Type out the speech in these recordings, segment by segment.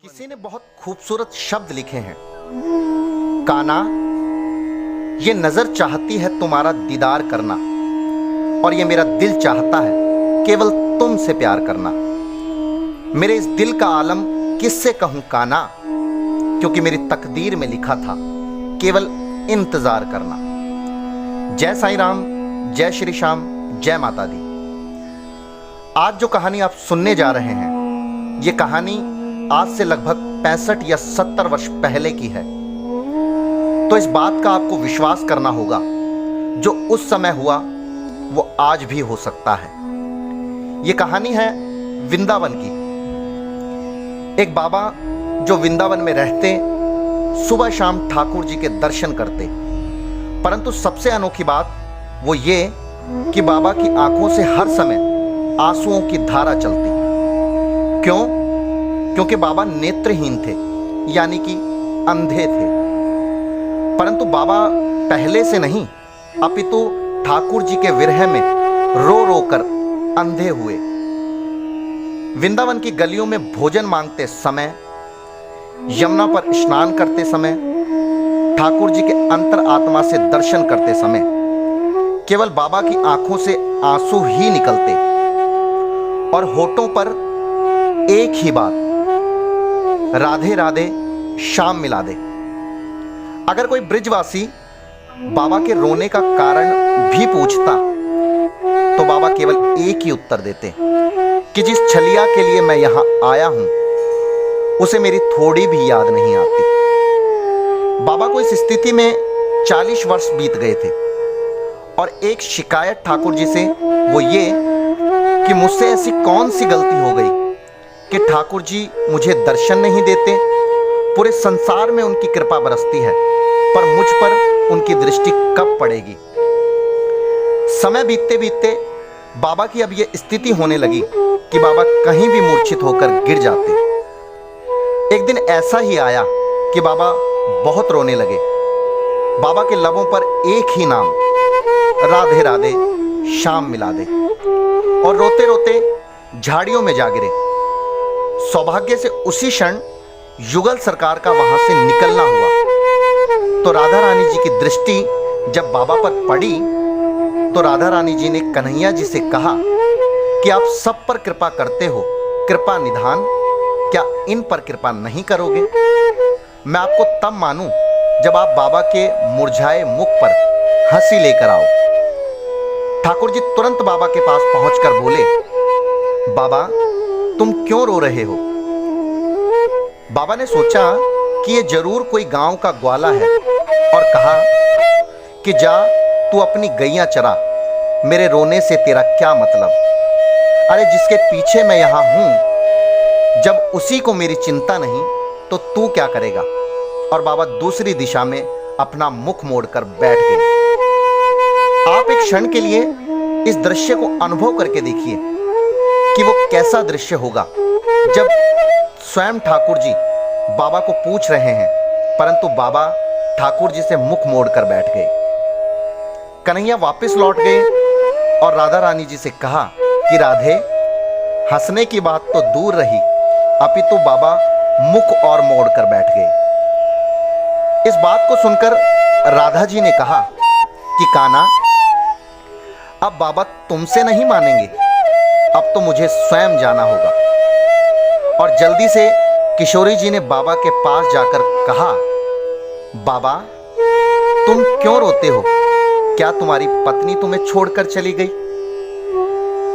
किसी ने बहुत खूबसूरत शब्द लिखे हैं। काना, ये नजर चाहती है तुम्हारा दीदार करना, और ये मेरा दिल चाहता है केवल तुमसे प्यार करना। मेरे इस दिल का आलम किससे कहूं काना, क्योंकि मेरी तकदीर में लिखा था केवल इंतजार करना। जय साईं राम, जय श्री श्याम, जय माता दी। आज जो कहानी आप सुनने जा रहे हैं, ये कहानी आज से लगभग 65 या 70 वर्ष पहले की है। तो इस बात का आपको विश्वास करना होगा, जो उस समय हुआ वो आज भी हो सकता है। ये कहानी है वृंदावन की। एक बाबा जो वृंदावन में रहते, सुबह शाम ठाकुर जी के दर्शन करते, परंतु सबसे अनोखी बात वो ये कि बाबा की आंखों से हर समय आंसुओं की धारा चलती। क्यों? क्योंकि बाबा नेत्रहीन थे, यानी कि अंधे थे। परंतु बाबा पहले से नहीं, अपितु ठाकुर जी के विरह में रो रो कर अंधे हुए। वृंदावन की गलियों में भोजन मांगते समय, यमुना पर स्नान करते समय, ठाकुर जी के अंतर आत्मा से दर्शन करते समय केवल बाबा की आंखों से आंसू ही निकलते, और होठों पर एक ही बात, राधे राधे श्याम मिला दे। अगर कोई ब्रिजवासी बाबा के रोने का कारण भी पूछता, तो बाबा केवल एक ही उत्तर देते कि जिस छलिया के लिए मैं यहां आया हूं, उसे मेरी थोड़ी भी याद नहीं आती। बाबा को इस स्थिति में 40 वर्ष बीत गए थे, और एक शिकायत ठाकुर जी से वो ये कि मुझसे ऐसी कौन सी गलती हो गई कि ठाकुर जी मुझे दर्शन नहीं देते। पूरे संसार में उनकी कृपा बरसती है, पर मुझ पर उनकी दृष्टि कब पड़ेगी। समय बीतते बीतते बाबा की अब यह स्थिति होने लगी कि बाबा कहीं भी मूर्छित होकर गिर जाते। एक दिन ऐसा ही आया कि बाबा बहुत रोने लगे। बाबा के लबों पर एक ही नाम, राधे राधे श्याम मिला दे, और रोते रोते झाड़ियों में जा गिरे। सौभाग्य से उसी क्षण युगल सरकार का वहां से निकलना हुआ। तो राधा रानी जी की दृष्टि जब बाबा पर पड़ी, तो राधा रानी जी ने कन्हैया जी से कहा कि आप सब पर कृपा करते हो, कृपा निधान, क्या इन पर कृपा नहीं करोगे? मैं आपको तब मानूं जब आप बाबा के मुरझाए मुख पर हंसी लेकर आओ। ठाकुर जी तुरंत बाबा के पास पहुंचकर बोले, बाबा तुम क्यों रो रहे हो? बाबा ने सोचा कि ये जरूर कोई गांव का ग्वाला है, और कहा कि जा तू अपनी गैया चरा, मेरे रोने से तेरा क्या मतलब? अरे जिसके पीछे मैं यहां हूं, जब उसी को मेरी चिंता नहीं तो तू क्या करेगा? और बाबा दूसरी दिशा में अपना मुख मोड़कर बैठ गए। आप एक क्षण के लिए इस दृश्य को अनुभव करके देखिए कि वो कैसा दृश्य होगा जब स्वयं ठाकुर जी बाबा को पूछ रहे हैं, परंतु बाबा ठाकुर जी से मुख मोड़कर बैठ गए। कन्हैया वापस लौट गए और राधा रानी जी से कहा कि राधे, हंसने की बात तो दूर रही, अपितु बाबा मुख और मोड़कर बैठ गए। इस बात को सुनकर राधा जी ने कहा कि काना, अब बाबा तुमसे नहीं मानेंगे, अब तो मुझे स्वयं जाना होगा। और जल्दी से किशोरी जी ने बाबा के पास जाकर कहा, बाबा तुम क्यों रोते हो? क्या तुम्हारी पत्नी तुम्हें छोड़कर चली गई?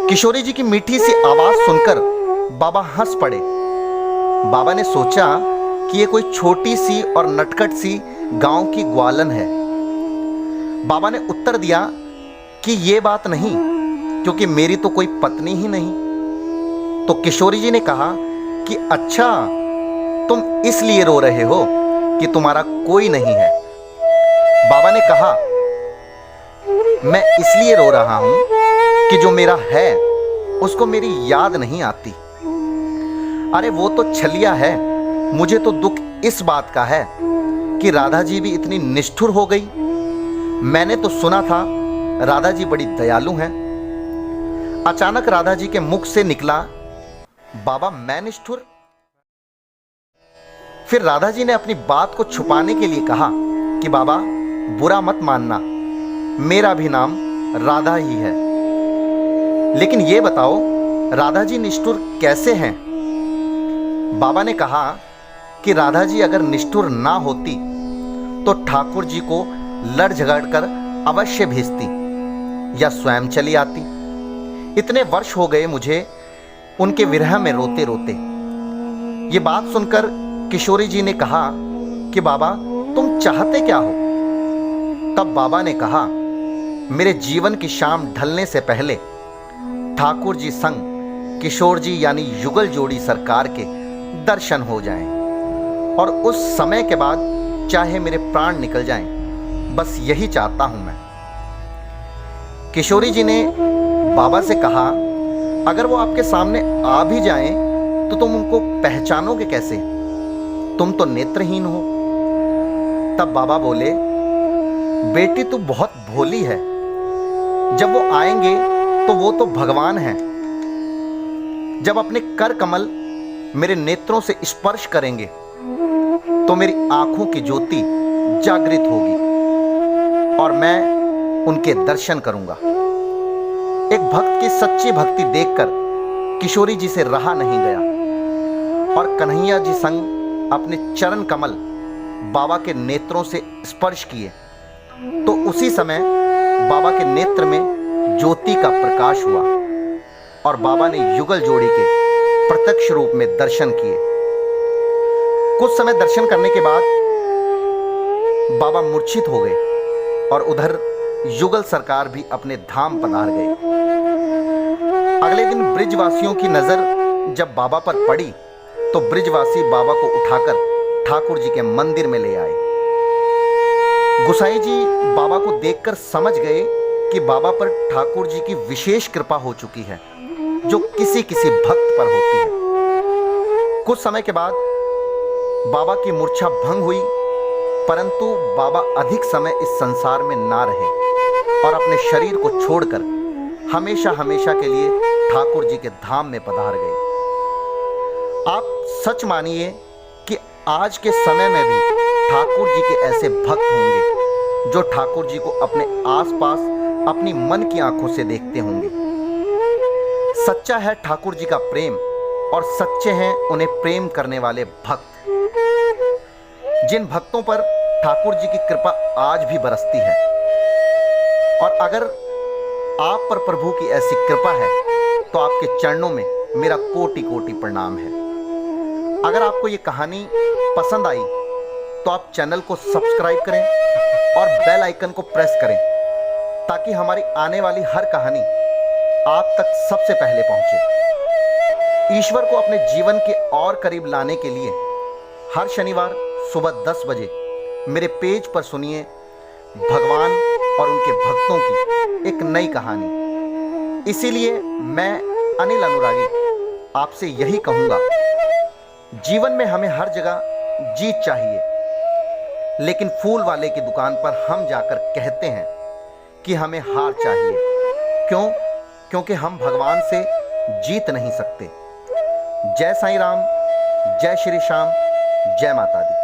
किशोरी जी की मीठी सी आवाज सुनकर बाबा हंस पड़े। बाबा ने सोचा कि ये कोई छोटी सी और नटखट सी गांव की ग्वालन है। बाबा ने उत्तर दिया कि ये बात नहीं, क्योंकि मेरी तो कोई पत्नी ही नहीं। तो किशोरी जी ने कहा कि अच्छा, तुम इसलिए रो रहे हो कि तुम्हारा कोई नहीं है। बाबा ने कहा, मैं इसलिए रो रहा हूं कि जो मेरा है उसको मेरी याद नहीं आती। अरे वो तो छलिया है, मुझे तो दुख इस बात का है कि राधा जी भी इतनी निष्ठुर हो गई। मैंने तो सुना था राधा जी बड़ी दयालु हैं। अचानक राधा जी के मुख से निकला, बाबा मैं निष्ठुर? फिर राधा जी ने अपनी बात को छुपाने के लिए कहा कि बाबा बुरा मत मानना, मेरा भी नाम राधा ही है। लेकिन ये बताओ राधा जी निष्ठुर कैसे हैं? बाबा ने कहा कि राधा जी अगर निष्ठुर ना होती तो ठाकुर जी को लड़ झगड़ कर अवश्य भेजती या स्वयं चली आती। इतने वर्ष हो गए मुझे उनके विरह में रोते रोते। ये बात सुनकर किशोरी जी ने कहा कि बाबा तुम चाहते क्या हो? तब बाबा ने कहा मेरे जीवन की शाम ढलने से पहले ठाकुर जी संग किशोर जी यानी युगल जोड़ी सरकार के दर्शन हो जाएं, और उस समय के बाद चाहे मेरे प्राण निकल जाएं, बस यही चाहता हूं मैं। किशोरी जी ने बाबा से कहा अगर वो आपके सामने आ भी जाएं तो तुम उनको पहचानोगे कैसे? तुम तो नेत्रहीन हो। तब बाबा बोले बेटी तू बहुत भोली है, जब वो आएंगे तो वो तो भगवान हैं। जब अपने कर कमल मेरे नेत्रों से स्पर्श करेंगे तो मेरी आंखों की ज्योति जागृत होगी और मैं उनके दर्शन करूंगा। एक भक्त की सच्ची भक्ति देखकर किशोरी जी से रहा नहीं गया और कन्हैया जी संग अपने चरण कमल बाबा के नेत्रों से स्पर्श किए तो उसी समय बाबा के नेत्र में ज्योति का प्रकाश हुआ और बाबा ने युगल जोड़ी के प्रत्यक्ष रूप में दर्शन किए। कुछ समय दर्शन करने के बाद बाबा मूर्छित हो गए और उधर युगल सरकार भी अपने धाम पधार गए। अगले दिन ब्रिजवासियों की नजर जब बाबा पर पड़ी तो ब्रिजवासी बाबा को उठाकर ठाकुर जी के मंदिर में ले आए। गुसाई जी बाबा को देखकर समझ गए कि बाबा पर ठाकुर जी की विशेष कृपा हो चुकी है जो किसी किसी भक्त पर होती है। कुछ समय के बाद बाबा की मूर्छा भंग हुई, परंतु बाबा अधिक समय इस संसार में ना रहे और अपने शरीर को छोड़कर हमेशा हमेशा के लिए ठाकुर जी के धाम में पधार गए। आप सच मानिए कि आज के समय में भी ठाकुर जी के ऐसे भक्त होंगे जो ठाकुर जी को अपने आसपास अपनी मन की आंखों से देखते होंगे। सच्चा है ठाकुर जी का प्रेम और सच्चे हैं उन्हें प्रेम करने वाले भक्त। जिन भक्तों पर ठाकुर जी की कृपा आज भी बरसती है, और अगर आप पर प्रभु की ऐसी कृपा है तो आपके चरणों में मेरा कोटि कोटि प्रणाम है। अगर आपको ये कहानी पसंद आई तो आप चैनल को सब्सक्राइब करें और बेल आइकन को प्रेस करें ताकि हमारी आने वाली हर कहानी आप तक सबसे पहले पहुंचे। ईश्वर को अपने जीवन के और करीब लाने के लिए हर शनिवार सुबह 10 बजे मेरे पेज पर सुनिए भगवान और उनके भक्तों की एक नई कहानी। इसीलिए मैं अनिल अनुरागी आपसे यही कहूँगा, जीवन में हमें हर जगह जीत चाहिए, लेकिन फूल वाले की दुकान पर हम जाकर कहते हैं कि हमें हार चाहिए। क्यों? क्योंकि हम भगवान से जीत नहीं सकते। जय साईं राम, जय श्री श्याम, जय माता दी।